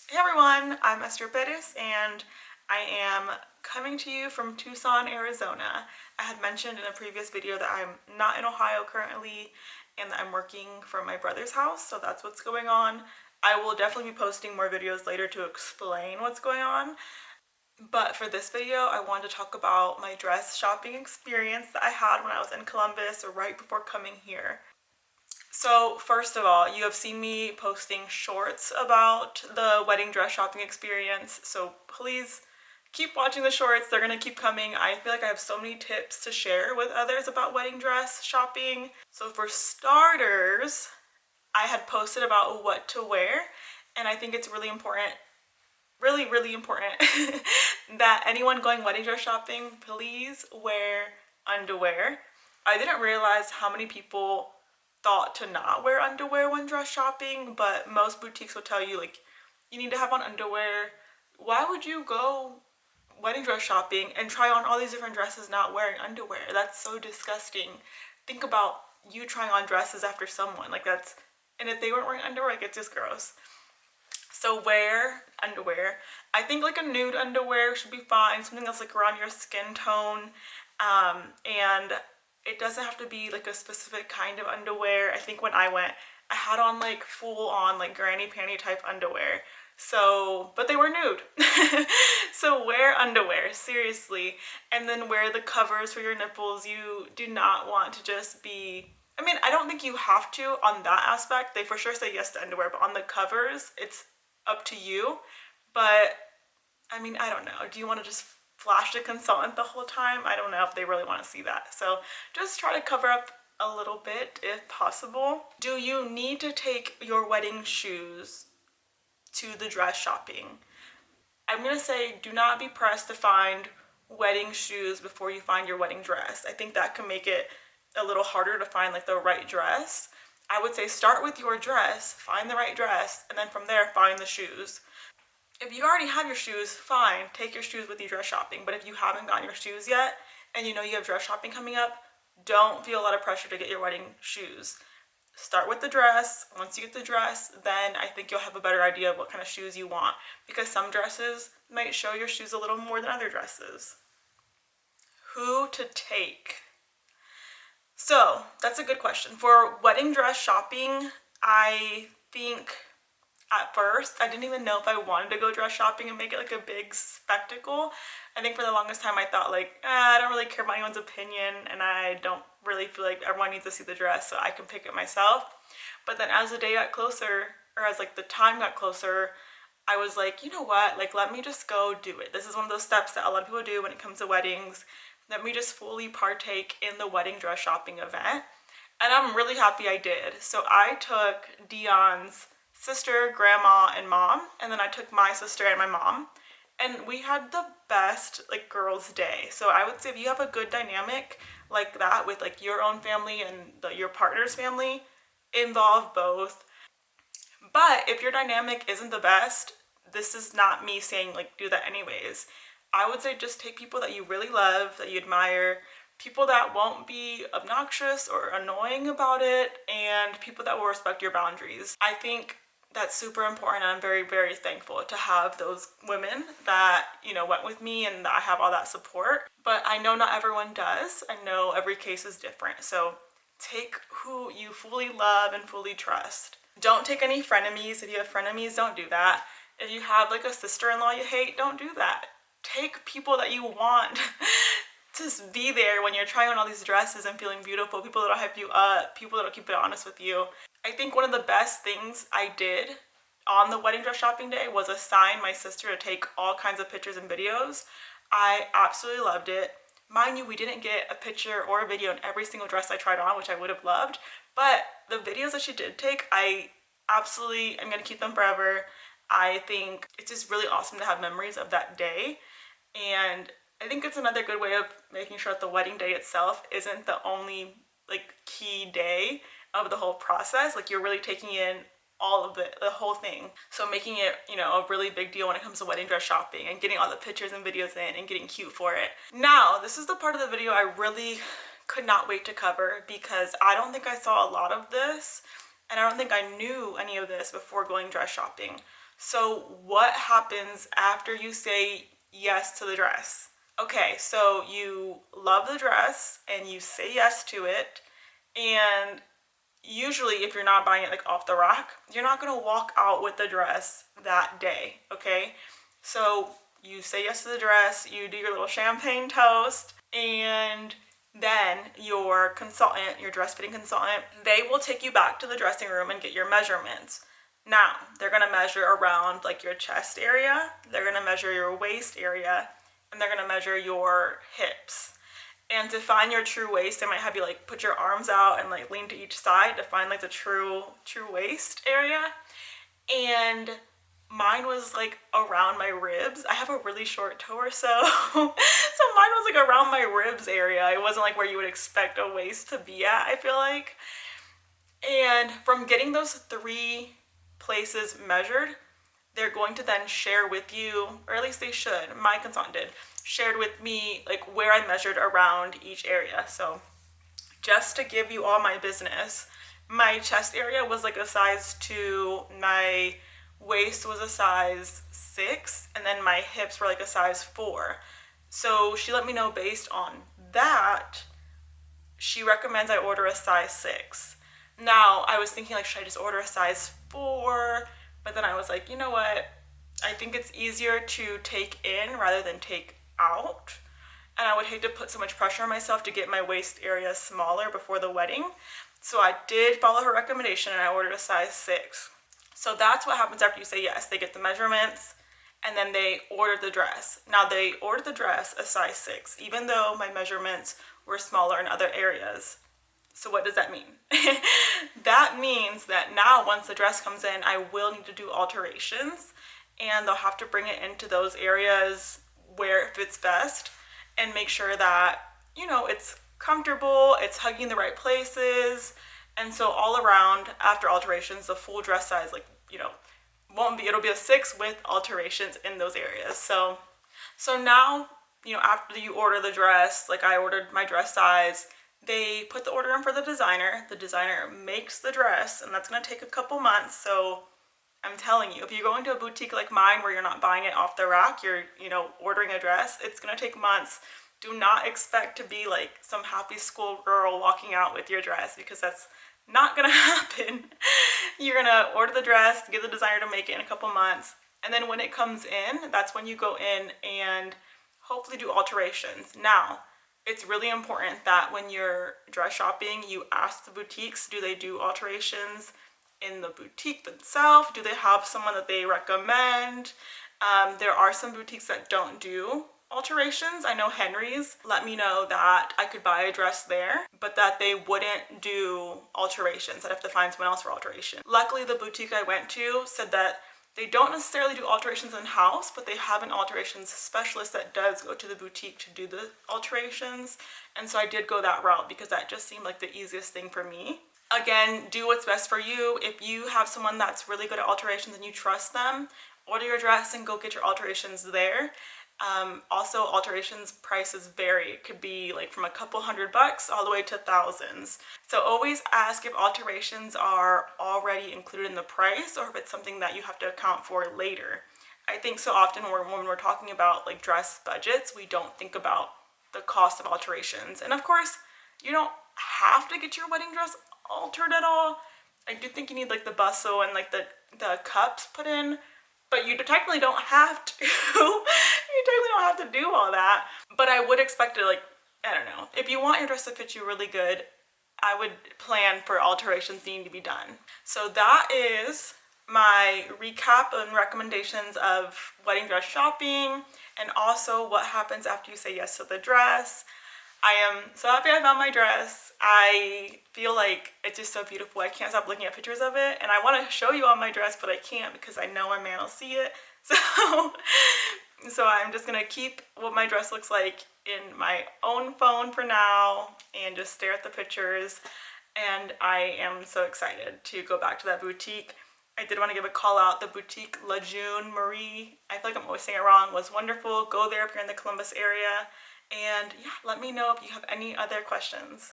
Hey everyone, I'm Esther Perez and I am coming to you from Tucson, Arizona. I had mentioned in a previous video that I'm not in Ohio currently and that I'm working from my brother's house, so that's what's going on. I will definitely be posting more videos later to explain what's going on. But for this video, I wanted to talk about my dress shopping experience that I had when I was in Columbus or right before coming here. So first of all, you have seen me posting shorts about the wedding dress shopping experience, so please keep watching the shorts. They're gonna keep coming. I feel like I have so many tips to share with others about wedding dress shopping. So for starters, I had posted about what to wear, and I think it's really important, really important that anyone going wedding dress shopping, please wear underwear. I didn't realize how many people thought to not wear underwear when dress shopping, but most boutiques will tell you like you need to have on underwear. Why would you go wedding dress shopping and try on all these different dresses not wearing underwear? That's so disgusting. Think about you trying on dresses after someone, like that's, and if they weren't wearing underwear, like it's just gross. So wear underwear. I think like a nude underwear should be fine, something that's like around your skin tone. And it doesn't have to be like a specific kind of underwear. I think when I went, I had on like full on like granny panty type underwear. So, but they were nude. So wear underwear, seriously. And then wear the covers for your nipples. You do not want to just be, I mean, I don't think you have to on that aspect. They for sure say yes to underwear, but on the covers, it's up to you. But I mean, I don't know. Do you want to just flash the consultant the whole time? I don't know if they really want to see that. So just try to cover up a little bit if possible. Do you need to take your wedding shoes to the dress shopping? I'm gonna say do not be pressed to find wedding shoes before you find your wedding dress. I think that can make it a little harder to find like the right dress. I would say start with your dress, find the right dress, and then from there find the shoes. If you already have your shoes, fine, take your shoes with you dress shopping. But if you haven't gotten your shoes yet and you know you have dress shopping coming up, don't feel a lot of pressure to get your wedding shoes. Start with the dress. Once you get the dress, then I think you'll have a better idea of what kind of shoes you want, because some dresses might show your shoes a little more than other dresses. Who to take? So that's a good question. For wedding dress shopping, I think at first I didn't even know if I wanted to go dress shopping and make it like a big spectacle. I think for the longest time I thought like, I don't really care about anyone's opinion and I don't really feel like everyone needs to see the dress, so I can pick it myself. But then as the day got closer, or as like the time got closer, I was like, you know what, like let me just go do it. This is one of those steps that a lot of people do when it comes to weddings. Let me just fully partake in the wedding dress shopping event. And I'm really happy I did. So I took Dion's sister, grandma, and mom, and then I took my sister and my mom, and we had the best like girls' day. So I would say if you have a good dynamic like that with like your own family and your partner's family, involve both. But if your dynamic isn't the best, this is not me saying like do that anyways. I would say just take people that you really love, that you admire, people that won't be obnoxious or annoying about it, and people that will respect your boundaries. I think that's super important. I'm very thankful to have those women that, you know, went with me and that I have all that support. But I know not everyone does. I know every case is different. So take who you fully love and fully trust. Don't take any frenemies. If you have frenemies, don't do that. If you have like a sister-in-law you hate, don't do that. Take people that you want to be there when you're trying on all these dresses and feeling beautiful, people that'll hype you up, people that'll keep it honest with you. I think one of the best things I did on the wedding dress shopping day was assign my sister to take all kinds of pictures and videos. I absolutely loved it. Mind you, we didn't get a picture or a video in every single dress I tried on, which I would have loved, but the videos that she did take, I absolutely am going to keep them forever. I think it's just really awesome to have memories of that day, and I think it's another good way of making sure that the wedding day itself isn't the only like key day of the whole process. Like you're really taking in all of the whole thing. So making it, you know, a really big deal when it comes to wedding dress shopping and getting all the pictures and videos in and getting cute for it. Now, this is the part of the video I really could not wait to cover, because I don't think I saw a lot of this and I don't think I knew any of this before going dress shopping. So what happens after you say yes to the dress? Okay, so you love the dress and you say yes to it, and usually if you're not buying it like off the rack, you're not gonna walk out with the dress that day, okay? So you say yes to the dress, you do your little champagne toast, and then your consultant, your dress fitting consultant, they will take you back to the dressing room and get your measurements. Now, they're gonna measure around like your chest area, they're gonna measure your waist area, and they're gonna measure your hips. And to find your true waist, they might have you like put your arms out and like lean to each side to find like the true waist area. And mine was like around my ribs. I have a really short torso. So mine was like around my ribs area. It wasn't like where you would expect a waist to be at, I feel like. And from getting those 3 places measured, they're going to then share with you, or at least they should, my consultant did, shared with me like where I measured around each area. So just to give you all my business, my chest area was like a size 2, my waist was a size 6, and then my hips were like a size 4. So she let me know based on that, she recommends I order a size 6. Now, I was thinking like, should I just order a size 4? But then I was like, you know what? I think it's easier to take in rather than take out. And I would hate to put so much pressure on myself to get my waist area smaller before the wedding. So I did follow her recommendation and I ordered a size 6. So that's what happens after you say yes. They get the measurements and then they order the dress. Now they ordered the dress a size 6, even though my measurements were smaller in other areas. So what does that mean? That means that now once the dress comes in, I will need to do alterations and they'll have to bring it into those areas where it fits best and make sure that, you know, it's comfortable, it's hugging the right places. And so all around, after alterations, the full dress size, like, you know, it'll be a 6 with alterations in those areas. So now, you know, after you order the dress, like I ordered my dress size, they put the order in for the designer makes the dress, and that's going to take a couple months. So I'm telling you, if you go into a boutique like mine where you're not buying it off the rack, you're, you know, ordering a dress, it's going to take months. Do not expect to be like some happy school girl walking out with your dress, because that's not going to happen. You're going to order the dress, get the designer to make it in a couple months, and then when it comes in, that's when you go in and hopefully do alterations. Now, it's really important that when you're dress shopping, you ask the boutiques, do they do alterations in the boutique themselves? Do they have someone that they recommend? There are some boutiques that don't do alterations. I know Henry's let me know that I could buy a dress there, but that they wouldn't do alterations. I'd have to find someone else for alteration. Luckily, the boutique I went to said that they don't necessarily do alterations in-house, but they have an alterations specialist that does go to the boutique to do the alterations. And so I did go that route because that just seemed like the easiest thing for me. Again, do what's best for you. If you have someone that's really good at alterations and you trust them, order your dress and go get your alterations there. Also, alterations prices vary. It could be like from a couple $100 all the way to thousands. So always ask if alterations are already included in the price or if it's something that you have to account for later. I think so often when we're talking about like dress budgets, we don't think about the cost of alterations. And of course, you don't have to get your wedding dress altered at all. I do think you need like the bustle and like the cups put in, but you technically don't have to. You technically don't have to do all that. But I would expect it, like, I don't know. If you want your dress to fit you really good, I would plan for alterations needing to be done. So that is my recap and recommendations of wedding dress shopping, and also what happens after you say yes to the dress. I am so happy I found my dress. I feel like it's just so beautiful. I can't stop looking at pictures of it, and I want to show you all my dress, but I can't because I know my man will see it. So I'm just gonna keep what my dress looks like in my own phone for now and just stare at the pictures. And I am so excited to go back to that boutique. I did want to give a call out. The boutique La June Marie, I feel like I'm always saying it wrong, was wonderful. Go there if you're in the Columbus area. And yeah, let me know if you have any other questions.